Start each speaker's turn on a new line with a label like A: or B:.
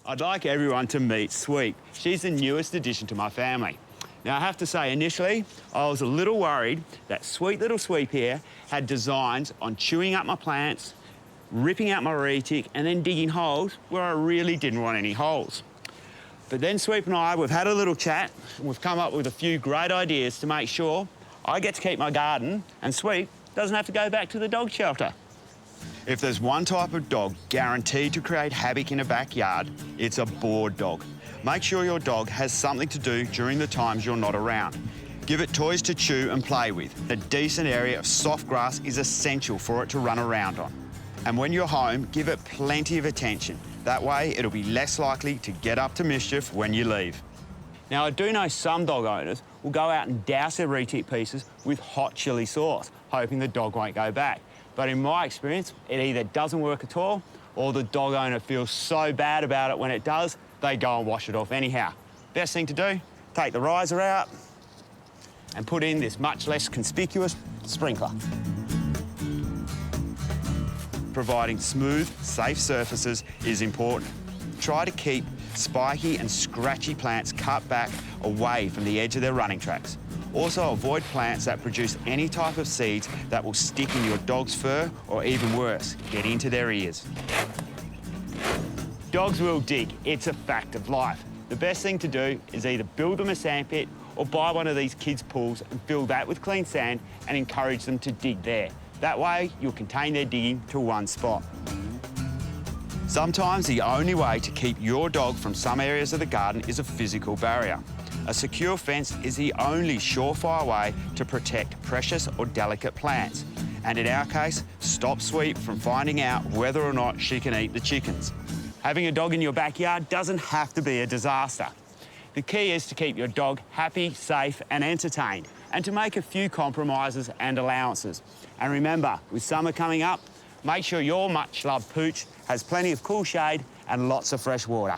A: I'd like everyone to meet Sweep. She's the newest addition to my family. Now, I have to say, initially, I was a little worried that sweet little Sweep here had designs on chewing up my plants, ripping out my retic, and then digging holes where I really didn't want any holes. But then Sweep and I, we've had a little chat, and we've come up with a few great ideas to make sure I get to keep my garden and Sweep doesn't have to go back to the dog shelter. If there's one type of dog guaranteed to create havoc in a backyard, it's a bored dog. Make sure your dog has something to do during the times you're not around. Give it toys to chew and play with. A decent area of soft grass is essential for it to run around on. And when you're home, give it plenty of attention. That way, it'll be less likely to get up to mischief when you leave. Now, I do know some dog owners will go out and douse their retic pieces with hot chili sauce, hoping the dog won't go back. But in my experience, it either doesn't work at all, or the dog owner feels so bad about it when it does, they go and wash it off anyhow. Best thing to do, take the riser out and put in this much less conspicuous sprinkler. Providing smooth, safe surfaces is important. Try to keep spiky and scratchy plants cut back away from the edge of their running tracks. Also, avoid plants that produce any type of seeds that will stick in your dog's fur or, even worse, get into their ears. Dogs will dig. It's a fact of life. The best thing to do is either build them a sandpit or buy one of these kids' pools and fill that with clean sand and encourage them to dig there. That way, you'll contain their digging to one spot. Sometimes the only way to keep your dog from some areas of the garden is a physical barrier. A secure fence is the only surefire way to protect precious or delicate plants. And in our case, stop Sweep from finding out whether or not she can eat the chickens. Having a dog in your backyard doesn't have to be a disaster. The key is to keep your dog happy, safe and entertained, and to make a few compromises and allowances. And remember, with summer coming up, make sure your much-loved pooch has plenty of cool shade and lots of fresh water.